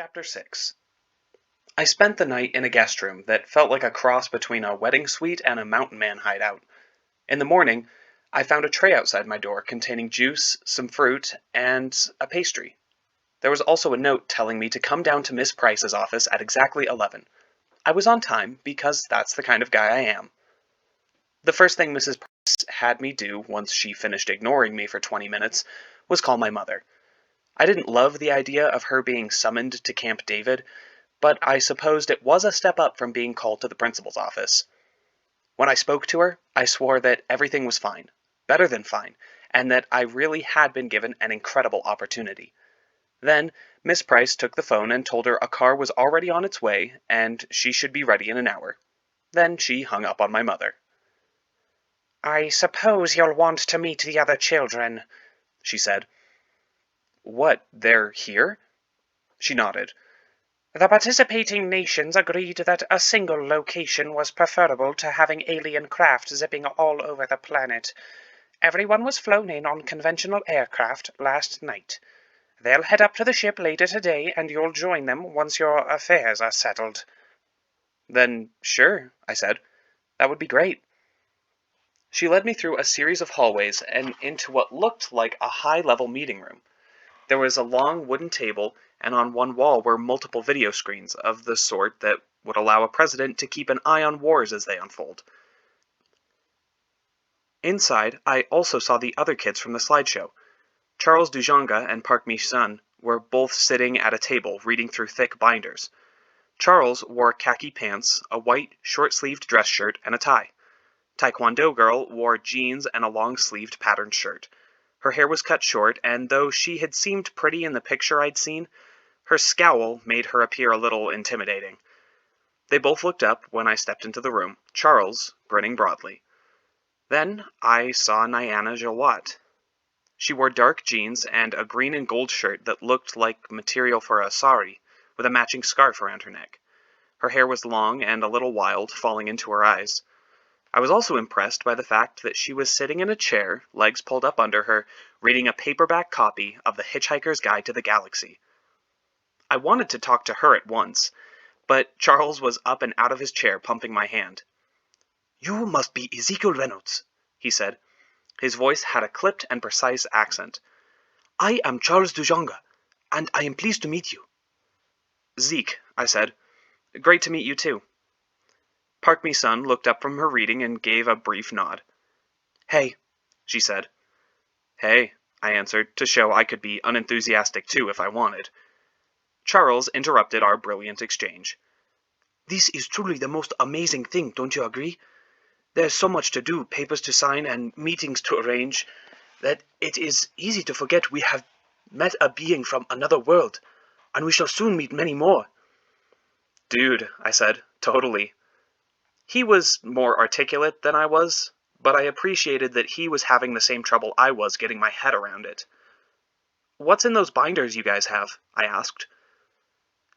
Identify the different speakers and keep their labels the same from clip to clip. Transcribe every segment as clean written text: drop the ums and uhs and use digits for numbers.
Speaker 1: Chapter 6. I spent the night in a guest room that felt like a cross between a wedding suite and a mountain man hideout. In the morning, I found a tray outside my door containing juice, some fruit, and a pastry. There was also a note telling me to come down to Miss Price's office at exactly 11. I was on time because that's the kind of guy I am. The first thing Mrs. Price had me do once she finished ignoring me for 20 minutes was call my mother. I didn't love the idea of her being summoned to Camp David, but I supposed it was a step up from being called to the principal's office. When I spoke to her, I swore that everything was fine, better than fine, and that I really had been given an incredible opportunity. Then, Miss Price took the phone and told her a car was already on its way and she should be ready in an hour. Then she hung up on my mother. "I suppose you'll want to meet the other children," she said. "What, they're here?" She nodded. "The participating nations agreed that a single location was preferable to having alien craft zipping all over the planet. Everyone was flown in on conventional aircraft last night. They'll head up to the ship later today, and you'll join them once your affairs are settled." "Then, sure," I said. "That would be great." She led me through a series of hallways and into what looked like a high-level meeting room. There was a long wooden table, and on one wall were multiple video screens of the sort that would allow a president to keep an eye on wars as they unfold. Inside, I also saw the other kids from the slideshow. Charles Dujanga and Park Mi-sun were both sitting at a table reading through thick binders. Charles wore khaki pants, a white, short-sleeved dress shirt, and a tie. Taekwondo Girl wore jeans and a long-sleeved patterned shirt. Her hair was cut short, and though she had seemed pretty in the picture I'd seen, her scowl made her appear a little intimidating. They both looked up when I stepped into the room, Charles grinning broadly. Then I saw Nyana Jawat. She wore dark jeans and a green and gold shirt that looked like material for a sari, with a matching scarf around her neck. Her hair was long and a little wild, falling into her eyes. I was also impressed by the fact that she was sitting in a chair, legs pulled up under her, reading a paperback copy of The Hitchhiker's Guide to the Galaxy. I wanted to talk to her at once, but Charles was up and out of his chair, pumping my hand. "You must be Ezekiel Reynolds," he said. His voice had a clipped and precise accent. "I am Charles Dujanga, and I am pleased to meet you." "Zeke," I said. "Great to meet you too." Park Mi-sun looked up from her reading and gave a brief nod. "Hey," she said. "Hey," I answered, to show I could be unenthusiastic too if I wanted. Charles interrupted our brilliant exchange. "This is truly the most amazing thing, don't you agree? There's so much to do, papers to sign and meetings to arrange, that it is easy to forget we have met a being from another world, and we shall soon meet many more." "Dude," I said, "totally." He was more articulate than I was, but I appreciated that he was having the same trouble I was getting my head around it. "What's in those binders you guys have?" I asked.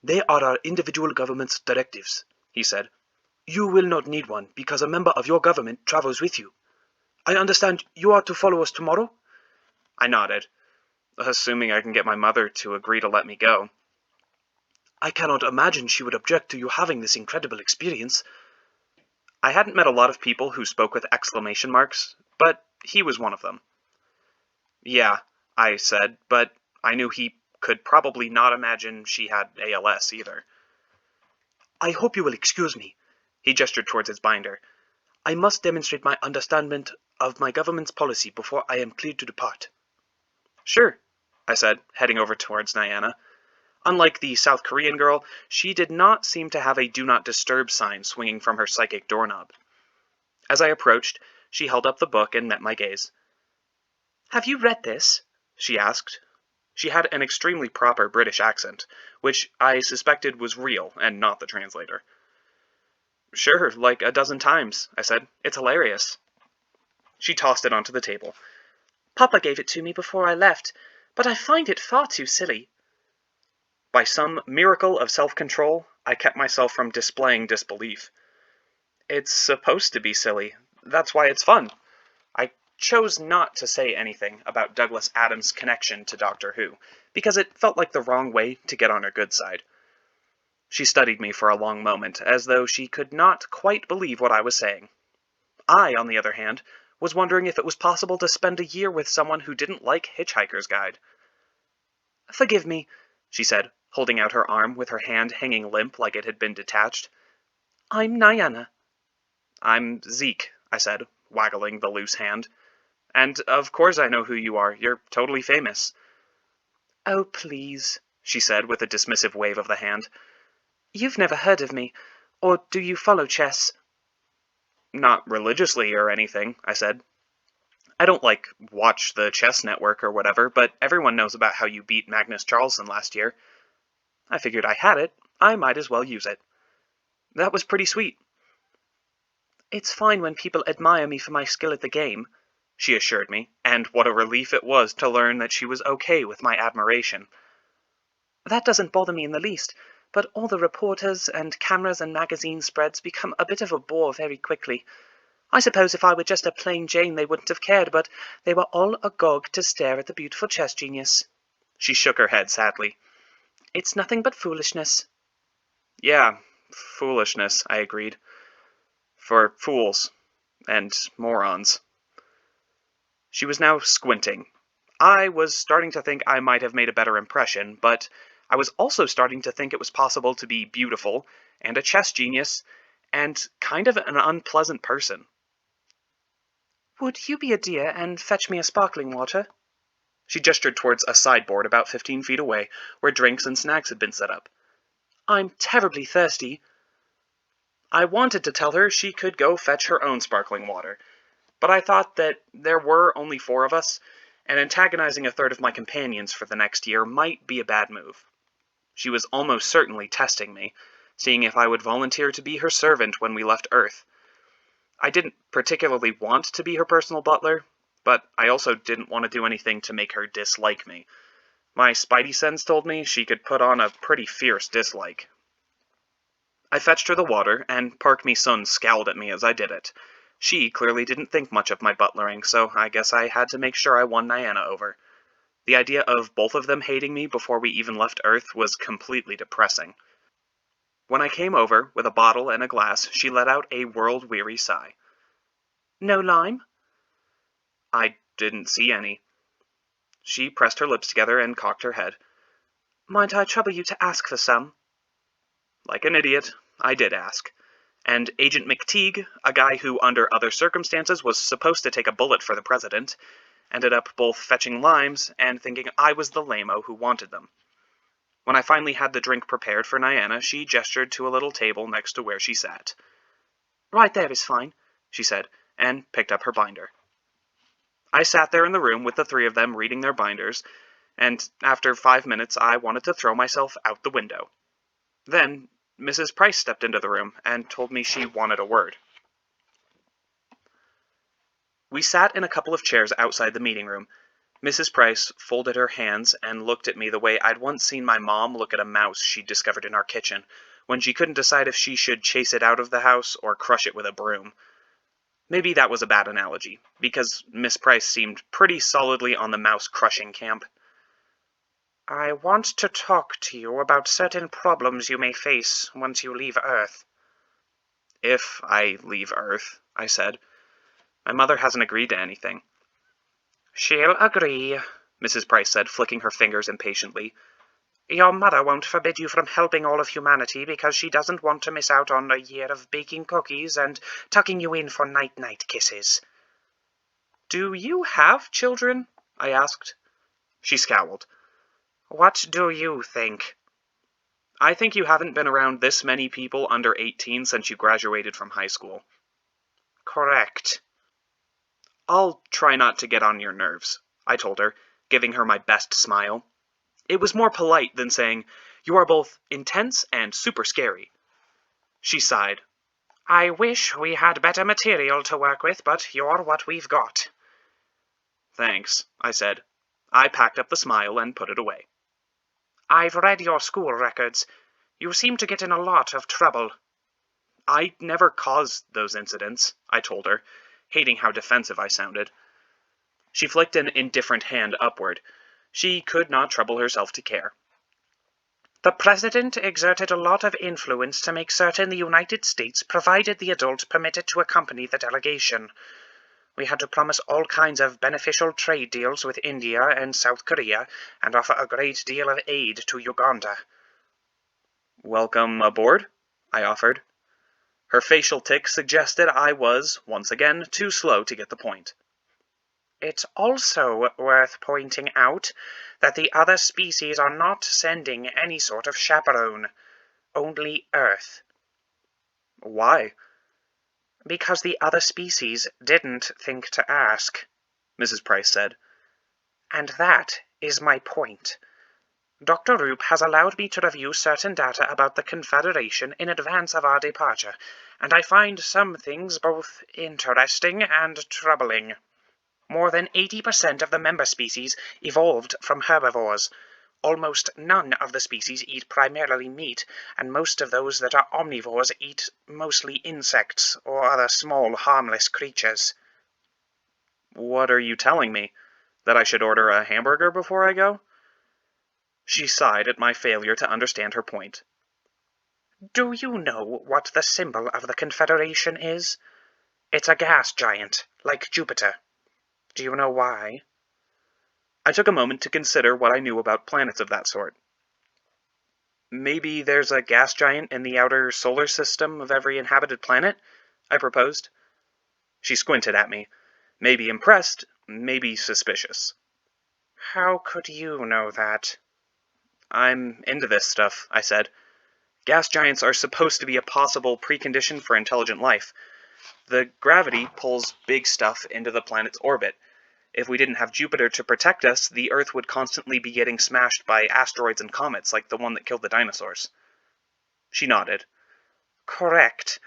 Speaker 1: "They are our individual government's directives," he said. "You will not need one because a member of your government travels with you. I understand you are to follow us tomorrow?" I nodded, assuming I can get my mother to agree to let me go. "I cannot imagine she would object to you having this incredible experience." I hadn't met a lot of people who spoke with exclamation marks, but he was one of them. "Yeah," I said, but I knew he could probably not imagine she had ALS either. "I hope you will excuse me." He gestured towards his binder. "I must demonstrate my understanding of my government's policy before I am cleared to depart." "Sure," I said, heading over towards Nyana. Unlike the South Korean girl, she did not seem to have a Do Not Disturb sign swinging from her psychic doorknob. As I approached, she held up the book and met my gaze. "Have you read this?" she asked. She had an extremely proper British accent, which I suspected was real and not the translator. "Sure, like a dozen times," I said. "It's hilarious." She tossed it onto the table. "Papa gave it to me before I left, but I find it far too silly." By some miracle of self-control, I kept myself from displaying disbelief. "It's supposed to be silly. That's why it's fun." I chose not to say anything about Douglas Adams' connection to Doctor Who, because it felt like the wrong way to get on her good side. She studied me for a long moment, as though she could not quite believe what I was saying. I, on the other hand, was wondering if it was possible to spend a year with someone who didn't like Hitchhiker's Guide. "Forgive me," she said, holding out her arm with her hand hanging limp like it had been detached. "I'm Niana." "I'm Zeke," I said, waggling the loose hand. "And of course I know who you are. You're totally famous." "Oh, please," she said with a dismissive wave of the hand. "You've never heard of me. Or do you follow chess?" "Not religiously or anything," I said. "I don't, watch the chess network or whatever, but everyone knows about how you beat Magnus Carlsen last year. I figured I had it. I might as well use it." That was pretty sweet. "It's fine when people admire me for my skill at the game," she assured me, and what a relief it was to learn that she was okay with my admiration. "That doesn't bother me in the least, but all the reporters and cameras and magazine spreads become a bit of a bore very quickly. I suppose if I were just a plain Jane they wouldn't have cared, but they were all agog to stare at the beautiful chess genius." She shook her head sadly. "It's nothing but foolishness." "Yeah, foolishness," I agreed. "For fools. And morons." She was now squinting. I was starting to think I might have made a better impression, but I was also starting to think it was possible to be beautiful, and a chess genius, and kind of an unpleasant person. "Would you be a dear and fetch me a sparkling water?" She gestured towards a sideboard about 15 feet away, where drinks and snacks had been set up. "I'm terribly thirsty." I wanted to tell her she could go fetch her own sparkling water, but I thought that there were only 4 of us, and antagonizing a third of my companions for the next year might be a bad move. She was almost certainly testing me, seeing if I would volunteer to be her servant when we left Earth. I didn't particularly want to be her personal butler, but I also didn't want to do anything to make her dislike me. My spidey sense told me she could put on a pretty fierce dislike. I fetched her the water, and Park Mi-sun scowled at me as I did it. She clearly didn't think much of my butlering, so I guess I had to make sure I won Niana over. The idea of both of them hating me before we even left Earth was completely depressing. When I came over, with a bottle and a glass, she let out a world-weary sigh. "No lime?" I didn't see any. She pressed her lips together and cocked her head. "Might I trouble you to ask for some?" Like an idiot, I did ask. And Agent McTeague, a guy who under other circumstances was supposed to take a bullet for the president, ended up both fetching limes and thinking I was the lame-o who wanted them. When I finally had the drink prepared for Niana, she gestured to a little table next to where she sat. "Right there is fine," she said, and picked up her binder. I sat there in the room with the 3 of them reading their binders, and after 5 minutes I wanted to throw myself out the window. Then Mrs. Price stepped into the room and told me she wanted a word. We sat in a couple of chairs outside the meeting room. Mrs. Price folded her hands and looked at me the way I'd once seen my mom look at a mouse she'd discovered in our kitchen, when she couldn't decide if she should chase it out of the house or crush it with a broom. Maybe that was a bad analogy, because Miss Price seemed pretty solidly on the mouse-crushing camp. "I want to talk to you about certain problems you may face once you leave Earth." "If I leave Earth," I said. "My mother hasn't agreed to anything." "She'll agree," Mrs. Price said, flicking her fingers impatiently. "Your mother won't forbid you from helping all of humanity because she doesn't want to miss out on a year of baking cookies and tucking you in for night-night kisses." "Do you have children?" I asked. She scowled. "What do you think?" "I think you haven't been around this many people under 18 since you graduated from high school." "Correct." "I'll try not to get on your nerves," I told her, giving her my best smile. It was more polite than saying, "You are both intense and super scary." She sighed. "I wish we had better material to work with, but you're what we've got." "Thanks," I said. I packed up the smile and put it away. "I've read your school records. You seem to get in a lot of trouble." "I never caused those incidents," I told her, hating how defensive I sounded. She flicked an indifferent hand upward. She could not trouble herself to care.
Speaker 2: The President exerted a lot of influence to make certain the United States provided the adult permitted to accompany the delegation. We had to promise all kinds of beneficial trade deals with India and South Korea, and offer a great deal of aid to Uganda.
Speaker 1: Welcome aboard, I offered. Her facial tic suggested I was, once again, too slow to get the point.
Speaker 2: It's also worth pointing out that the other species are not sending any sort of chaperone. Only Earth.
Speaker 1: Why?
Speaker 2: Because the other species didn't think to ask,
Speaker 1: Mrs. Price said.
Speaker 2: And that is my point. Dr. Roop has allowed me to review certain data about the Confederation in advance of our departure, and I find some things both interesting and troubling. More than 80% of the member species evolved from herbivores. Almost none of the species eat primarily meat, and most of those that are omnivores eat mostly insects or other small, harmless creatures.
Speaker 1: What are you telling me? That I should order a hamburger before I go? She sighed at my failure to understand her point.
Speaker 2: Do you know what the symbol of the Confederation is? It's a gas giant, like Jupiter. Do you know why?
Speaker 1: I took a moment to consider what I knew about planets of that sort. Maybe there's a gas giant in the outer solar system of every inhabited planet? I proposed. She squinted at me, maybe impressed, maybe suspicious.
Speaker 2: How could you know that?
Speaker 1: I'm into this stuff, I said. Gas giants are supposed to be a possible precondition for intelligent life. The gravity pulls big stuff into the planet's orbit. If we didn't have Jupiter to protect us, the Earth would constantly be getting smashed by asteroids and comets like the one that killed the dinosaurs. She nodded.
Speaker 2: Correct.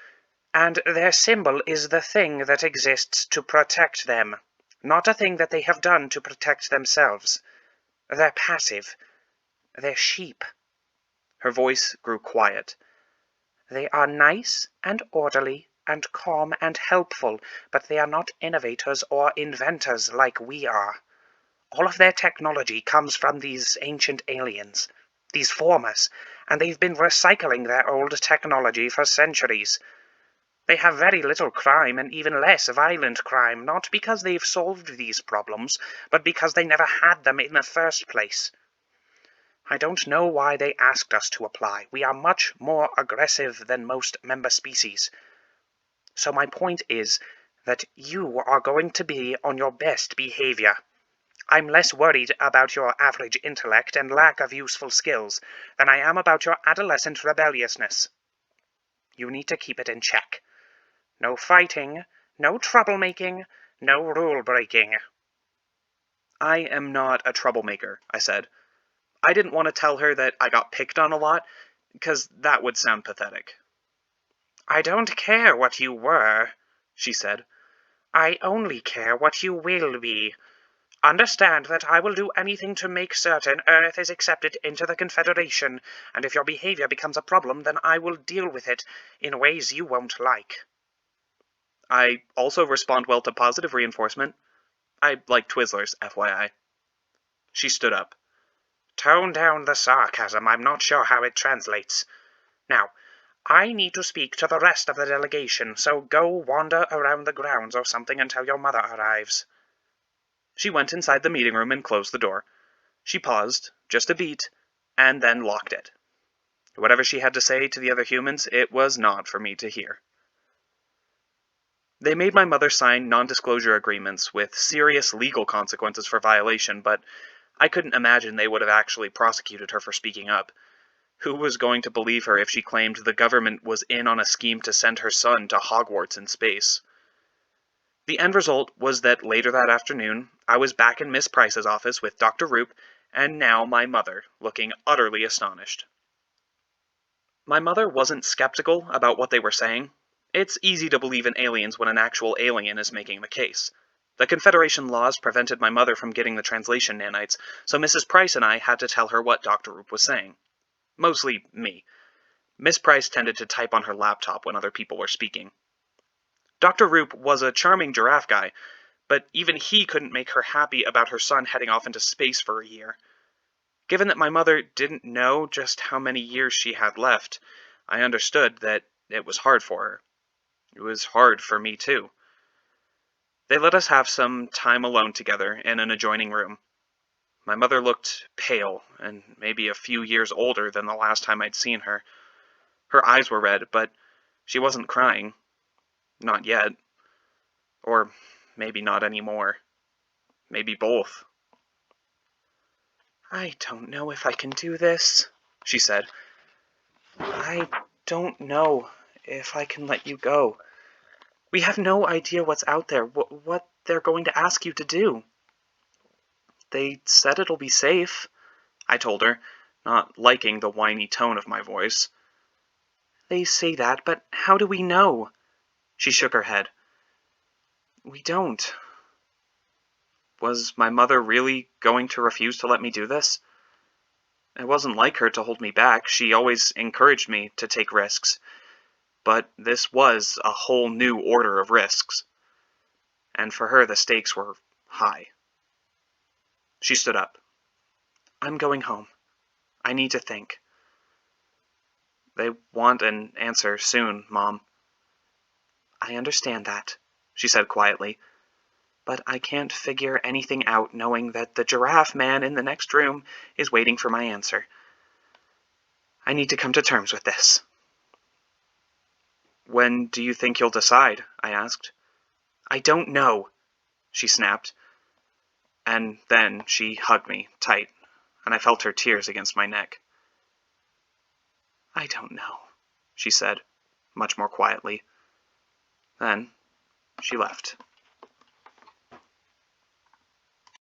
Speaker 2: And their symbol is the thing that exists to protect them, not a thing that they have done to protect themselves. They're passive. They're sheep.
Speaker 1: Her voice grew quiet.
Speaker 2: They are nice and orderly and calm and helpful, but they are not innovators or inventors like we are. All of their technology comes from these ancient aliens, these formers, and they've been recycling their old technology for centuries. They have very little crime and even less violent crime, not because they've solved these problems, but because they never had them in the first place. I don't know why they asked us to apply. We are much more aggressive than most member species. So my point is that you are going to be on your best behavior. I'm less worried about your average intellect and lack of useful skills than I am about your adolescent rebelliousness. You need to keep it in check. No fighting, no troublemaking, no rule-breaking.
Speaker 1: I am not a troublemaker, I said. I didn't want to tell her that I got picked on a lot, because that would sound pathetic.
Speaker 2: I don't care what you were, she said. I only care what you will be. Understand that I will do anything to make certain Earth is accepted into the Confederation, and if your behavior becomes a problem, then I will deal with it in ways you won't like.
Speaker 1: I also respond well to positive reinforcement. I like Twizzlers, FYI. She stood up.
Speaker 2: Tone down the sarcasm. I'm not sure how it translates. Now, I need to speak to the rest of the delegation, so go wander around the grounds or something until your mother arrives.
Speaker 1: She went inside the meeting room and closed the door. She paused, just a beat, and then locked it. Whatever she had to say to the other humans, it was not for me to hear. They made my mother sign non-disclosure agreements with serious legal consequences for violation, but I couldn't imagine they would have actually prosecuted her for speaking up. Who was going to believe her if she claimed the government was in on a scheme to send her son to Hogwarts in space? The end result was that later that afternoon, I was back in Miss Price's office with Dr. Roop, and now my mother, looking utterly astonished. My mother wasn't skeptical about what they were saying. It's easy to believe in aliens when an actual alien is making the case. The Confederation laws prevented my mother from getting the translation nanites, so Mrs. Price and I had to tell her what Dr. Roop was saying. Mostly me. Miss Price tended to type on her laptop when other people were speaking. Dr. Roop was a charming giraffe guy, but even he couldn't make her happy about her son heading off into space for a year. Given that my mother didn't know just how many years she had left, I understood that it was hard for her. It was hard for me, too. They let us have some time alone together in an adjoining room. My mother looked pale and maybe a few years older than the last time I'd seen her. Her eyes were red, but she wasn't crying. Not yet. Or maybe not anymore. Maybe both.
Speaker 2: "I don't know if I can do this," she said. "I don't know if I can let you go. We have no idea what's out there, what they're going to ask you to do."
Speaker 1: "They said it'll be safe," I told her, not liking the whiny tone of my voice.
Speaker 2: "They say that, but how do we know?"
Speaker 1: She shook her head.
Speaker 2: "We don't."
Speaker 1: Was my mother really going to refuse to let me do this? It wasn't like her to hold me back. She always encouraged me to take risks. But this was a whole new order of risks. And for her, the stakes were high. She stood up.
Speaker 2: "I'm going home. I need to think."
Speaker 1: "They want an answer soon, Mom."
Speaker 2: "I understand that," she said quietly. "But I can't figure anything out knowing that the giraffe man in the next room is waiting for my answer. I need to come to terms with this."
Speaker 1: "When do you think you'll decide?" I asked.
Speaker 2: "I don't know," she snapped.
Speaker 1: And then she hugged me tight, and I felt her tears against my neck.
Speaker 2: "I don't know,"
Speaker 1: she said, much more quietly. Then she left.